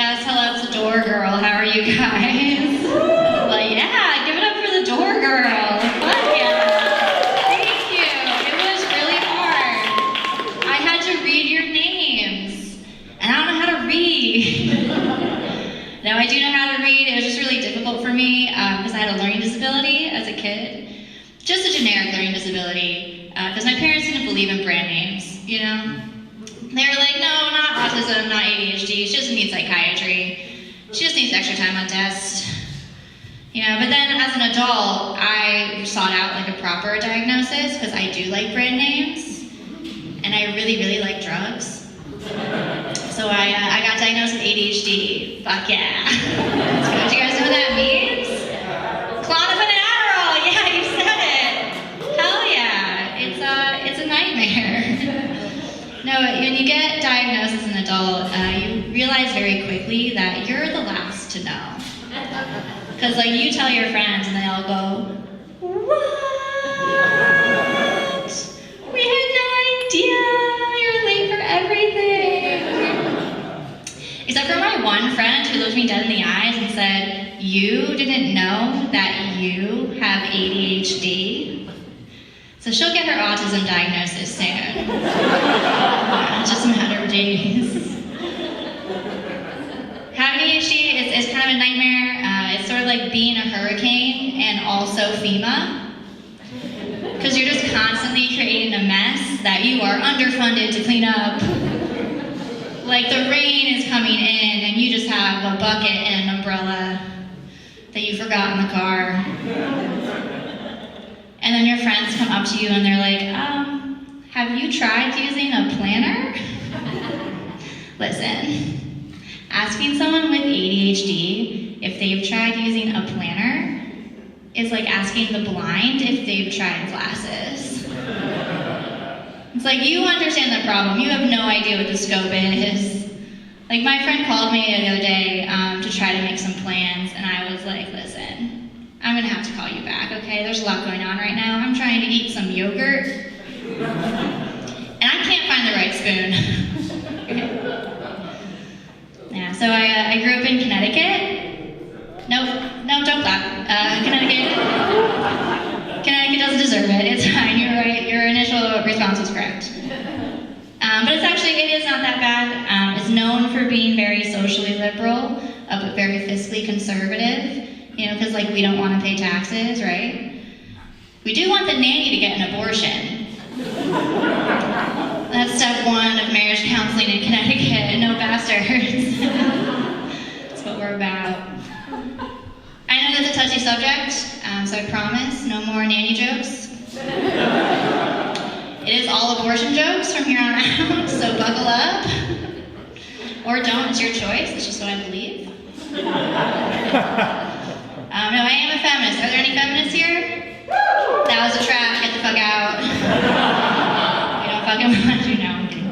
yes, hello, it's the door girl. How are you guys? Like, yeah, give it up for the door girl. Fuck yeah. Thank you. It was really hard. I had to read your names, and I don't know how to read. No, I do know how to read. It was just really difficult for me because I had a learning disability as a kid. Just a generic learning disability, because my parents didn't believe in brand names, you know? They were like, no, not autism, not ADHD, she doesn't need psychiatry. She just needs extra time on test. You know, but then as an adult, I sought out like a proper diagnosis, because I do like brand names, and I really, really like drugs. So I got diagnosed with ADHD. Fuck yeah. So do you guys know what that means? Klonopin and Adderall, yeah, you said it. Hell yeah, it's a nightmare. No, when you get diagnosed as an adult, you realize very quickly that you're the last to know. Because like you tell your friends and they all go, what? We had no idea, you're late for everything. Except for my one friend who looked me dead in the eyes and said, you didn't know that you have ADHD? So she'll get her autism diagnosis soon. It's just a matter of days. Having ADHD is kind of a nightmare. It's sort of like being a hurricane and also FEMA. Because you're just constantly creating a mess that you are underfunded to clean up. Like the rain is coming in and you just have a bucket and an umbrella that you forgot in the car. And then your friends come up to you and they're like, have you tried using a planner? Listen, asking someone with ADHD if they've tried using a planner is like asking the blind if they've tried glasses. It's like, you understand the problem, you have no idea what the scope is. Like my friend called me the other day to try to make some plans, and I was like, listen, I'm gonna have to call you back, okay? There's a lot going on right now. I'm trying to eat some yogurt, and I can't find the right spoon. Yeah, so I grew up in Connecticut. No, don't clap. Connecticut doesn't deserve it. It's fine, you're right. Your initial response was correct. But it is not that bad. It's known for being very socially liberal, but very fiscally conservative. You know, because like we don't want to pay taxes, right? We do want the nanny to get an abortion. That's step one of marriage counseling in Connecticut. No bastards. That's what we're about. I know that's a touchy subject, so I promise no more nanny jokes. It is all abortion jokes from here on out, so buckle up. Or don't, it's your choice, it's just what I believe. No, I am a feminist. Are there any feminists here? That was a trap, get the fuck out. You don't fucking want to, no, I'm kidding.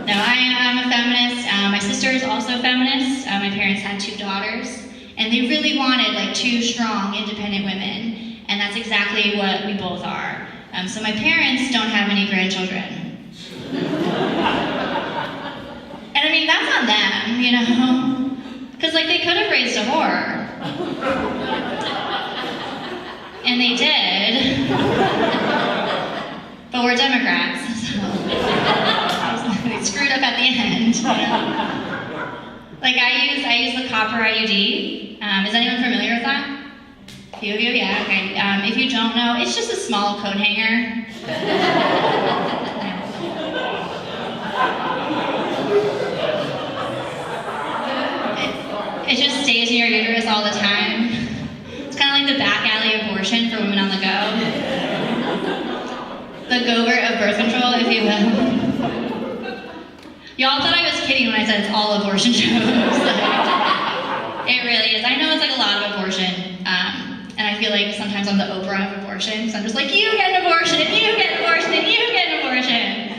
No, I'm a feminist. My sister is also a feminist. My parents had 2 daughters, and they really wanted like 2 strong, independent women, and that's exactly what we both are. So my parents don't have any grandchildren. And I mean, that's on them, you know? Because like they could have raised a whore. And they did. But we're Democrats, so they screwed up at the end. Like I use the copper IUD. Is anyone familiar with that? A few of you? Yeah, okay. If you don't know, it's just a small coat hanger. It just stays in your uterus all the time. It's kind of like the back alley abortion for women on the go. The Gobert of birth control, if you will. Y'all thought I was kidding when I said it's all abortion jokes. It really is. I know it's like a lot of abortion, and I feel like sometimes I'm the Oprah of abortion, so I'm just like, you get an abortion, and you get an abortion, and you get an abortion.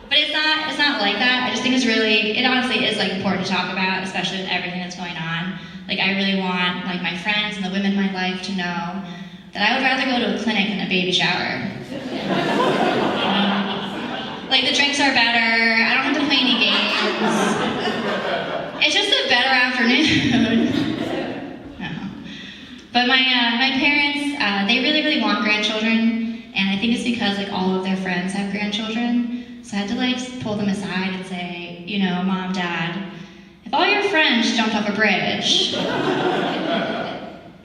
But it's not like that. I just think it honestly is like important to talk about, especially with everything that's going on. Like I really want like my friends and the women in my life to know that I would rather go to a clinic than a baby shower. Like the drinks are better, I don't have to play any games. It's just a better after But my parents, they really, really want grandchildren, and I think it's because like all of their friends have grandchildren. So I had to like pull them aside and say, you know, Mom, Dad, if all your friends jumped off a bridge,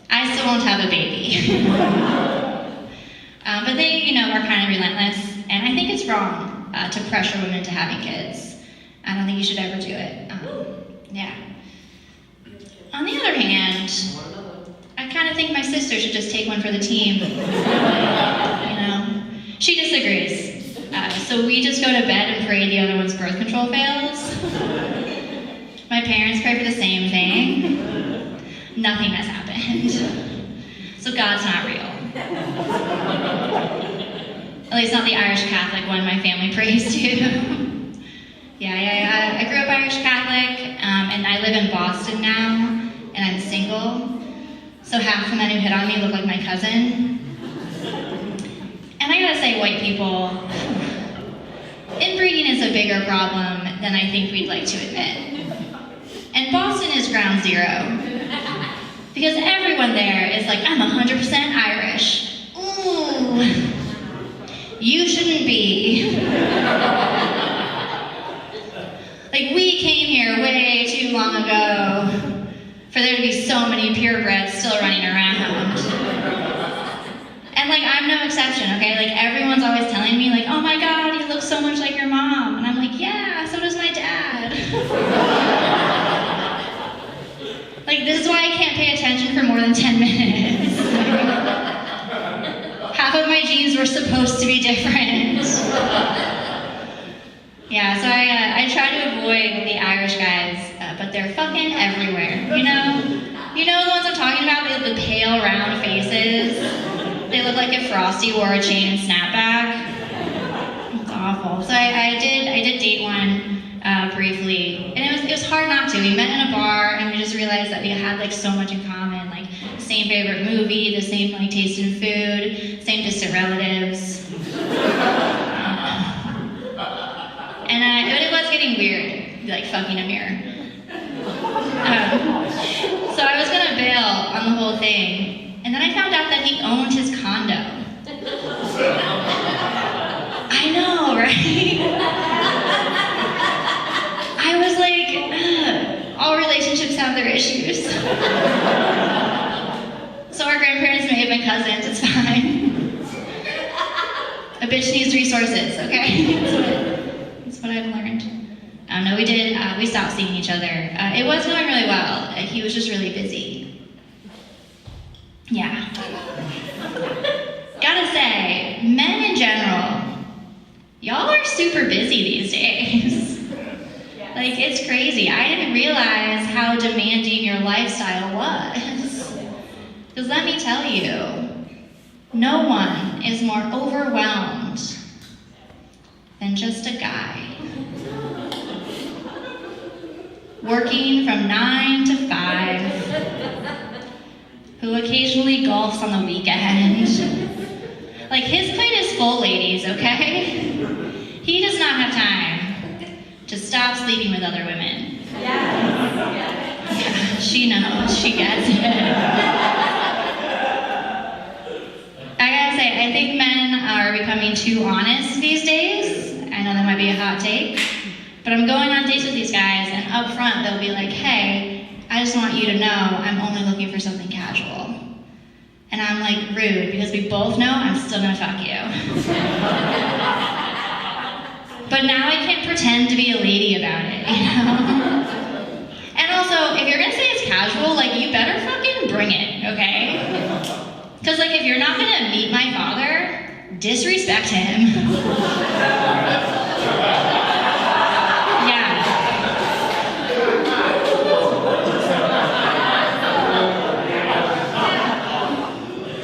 I still won't have a baby. But they, you know, are kind of relentless, and I think it's wrong to pressure women into having kids. I don't think you should ever do it. Yeah. On the other hand, I kind of think my sister should just take one for the team. You know, she disagrees. So we just go to bed and pray the other one's birth control fails. My parents pray for the same thing. Nothing has happened. So God's not real. At least not the Irish Catholic one my family prays to. Yeah, I grew up Irish Catholic, and I live in Boston now, and I'm single. So half the men who hit on me look like my cousin. And I gotta say, white people, inbreeding is a bigger problem than I think we'd like to admit. And Boston is ground zero. Because everyone there is like, I'm 100% Irish. Ooh, you shouldn't be. Like, we came here way too long ago for there to be so many purebreds still running around. And like, I'm no exception, okay? Like, everyone's always telling me like, oh my God, you look so much like your mom. And I'm like, yeah, so does my dad. Like, this is why I can't pay attention for more than 10 minutes. Half of my genes were supposed to be different. Yeah, so I try to avoid the Irish guys, but they're fucking everywhere, you know? You know the ones I'm talking about? They have the pale, round faces. They look like if Frosty wore a chain and snapback. It's awful. So I did date one briefly, and it was hard not to. We met in a bar, and we just realized that we had like so much in common, like same favorite movie, the same like taste in food, same distant relatives. And it was getting weird, like fucking a mirror. So I was gonna bail on the whole thing, and then I found out that he owned his condo. I know, right? I was like, ugh, all relationships have their issues. So our grandparents may have been cousins, it's fine. A bitch needs resources, okay? That's what I've learned. No, we stopped seeing each other. It was going really well. He was just really busy. Yeah. Gotta say, men in general, y'all are super busy these days. Like, it's crazy. I didn't realize how demanding your lifestyle was. Because let me tell you, no one is more overwhelmed than just a guy. Working from 9 to 5, who occasionally golfs on the weekend. Like, his plate is full, ladies, okay? He does not have time to stop sleeping with other women. Yeah, she knows, she gets it. I gotta say, I think men are becoming too honest these days. I know that might be a hot take, but I'm going on dates with these guys, and up front they'll be like, hey, I just want you to know I'm only looking for something casual. And I'm like, rude, because we both know I'm still gonna fuck you. But now I can't pretend to be a lady about it, you know? And also, if you're gonna say it's casual, like, you better fucking bring it, okay? Because, like, if you're not gonna meet my father, disrespect him. Yeah.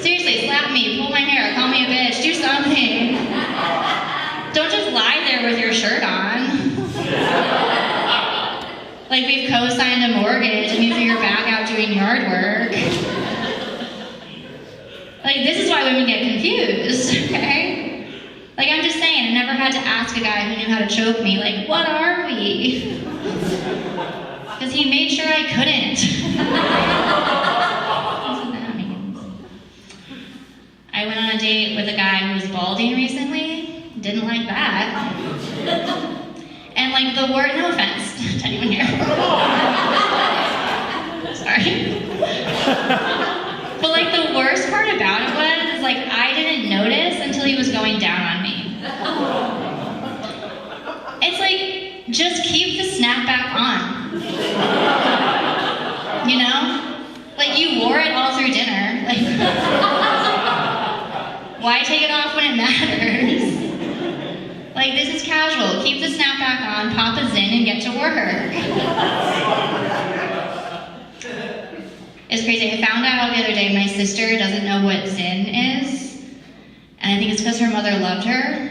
Seriously, slap me, pull my hair, call me a bitch, do something. Don't just lie there with your shirt on. Like we've co-signed a mortgage and you threw your back out doing yard work. Like, this is why women get confused, okay? Like, I'm just saying, I never had to ask a guy who knew how to choke me, like, what are we? Because he made sure I couldn't. That's what that means. like, the word, no offense to anyone here. Sorry. But like, the worst part about it was, is like, I didn't notice until he was going down on me. It's like, just keep the snapback on. You know? Like, you wore it all through dinner. Like, why take it off when it matters? Like, this is casual. Keep the snapback on, pop a Zin, and get to work. It's crazy. I found out the other day my sister doesn't know what Zin is, and I think it's because her mother loved her.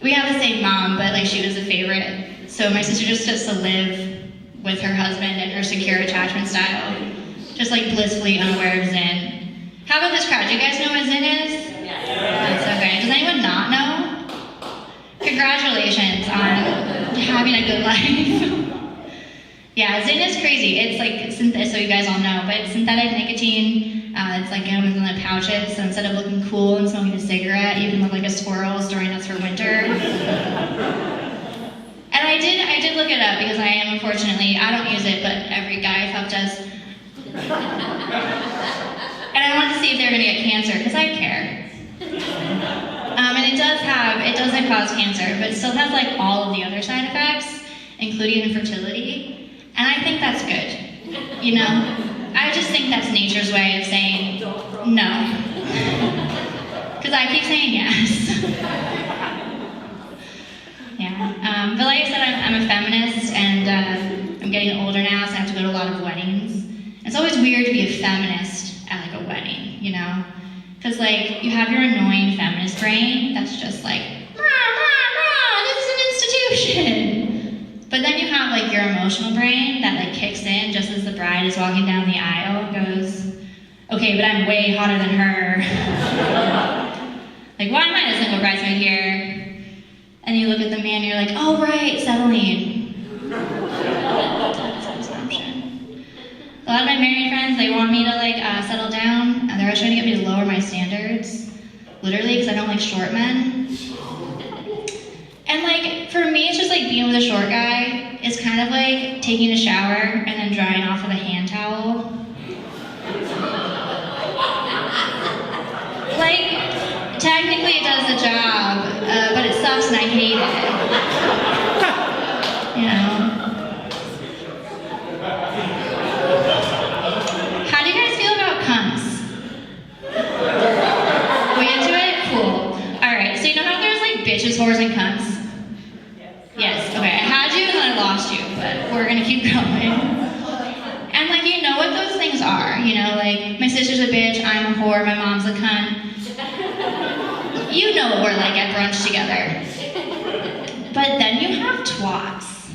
We have the same mom, but like, she was a favorite. So my sister just gets to live with her husband and her secure attachment style, just like blissfully unaware of Zin. How about this crowd? Do you guys know what Zin is? That's okay. Does anyone not know? Congratulations on having a good life. Yeah, Zin is crazy. It's like, so you guys all know, but it's synthetic nicotine. It's like comes in the pouches, so instead of looking cool and smoking a cigarette, you can look like a squirrel storing us for winter. And I did look it up because I am, unfortunately, I don't use it, but every guy I fucked does. And I wanted to see if they were gonna get cancer, because I care. And it doesn't cause cancer, but it still has like all of the other side effects, including infertility. And I think that's good, you know? I just think that's nature's way of saying no. Because I keep saying yes. Yeah, but like I said, I'm a feminist, and I'm getting older now, so I have to go to a lot of weddings. It's always weird to be a feminist at like a wedding, you know? Because like, you have your annoying feminist brain that's just like, this is an institution. But then you have like your emotional brain that like kicks in just as the bride is walking down the aisle, goes, okay, but I'm way hotter than her. Like, why am I the single bridesmaid here? And you look at the man and you're like, oh right, settling. That's an assumption. A lot of my married friends, they want me to like settle down, and they're trying to get me to lower my standards. Literally, because I don't like short men. And like, for me, it's just like being with a short guy is kind of like taking a shower and then drying off with a hand towel. Like, technically it does the job, but it sucks and I hate it. You know? How do you guys feel about cunts? We into it? Cool. Alright, so you know how there's like bitches, whores, and cunts? Yes, okay, I had you and then I lost you, but we're gonna keep going. And like, you know what those things are, you know, like, my sister's a bitch, I'm a whore, my mom's a cunt. You know what we're like at brunch together. But then you have twats.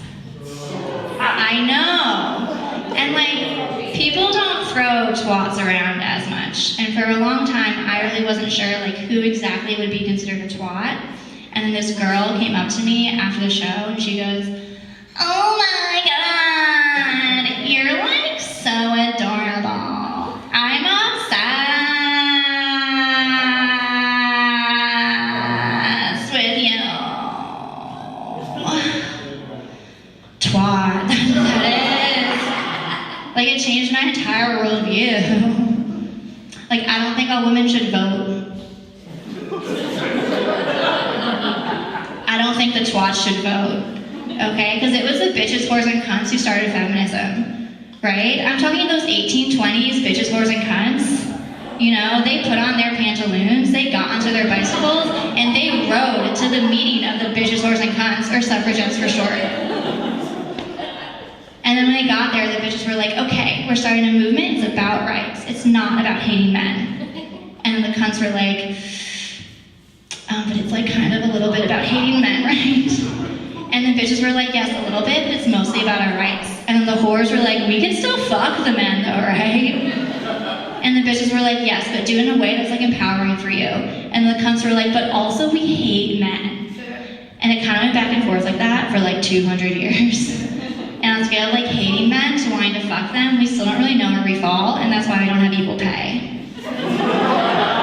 I know. And like, people don't throw twats around as much. And for a long time, I really wasn't sure like who exactly would be considered a twat. And then this girl came up to me after the show and she goes, oh my God, you're like so adorable. I'm obsessed with you. Twat, that is. Like, it changed my entire worldview. Like, I don't think all women should vote. I don't think the twats should vote, okay? Because it was the bitches, whores, and cunts who started feminism, right? I'm talking those 1820s bitches, whores, and cunts. You know, they put on their pantaloons, they got onto their bicycles, and they rode to the meeting of the bitches, whores, and cunts, or suffragettes for short. And then when they got there, the bitches were like, okay, we're starting a movement, it's about rights. It's not about hating men. And then the cunts were like, but it's like kind of a little bit about hating men, right? And the bitches were like, yes, a little bit, but it's mostly about our rights. And then the whores were like, we can still fuck the men though, right? And the bitches were like, yes, but do it in a way that's like empowering for you. And the cunts were like, but also we hate men. And it kind of went back and forth like that for like 200 years. And on a scale of like hating men to wanting to fuck them, we still don't really know where we fall, and that's why we don't have equal pay.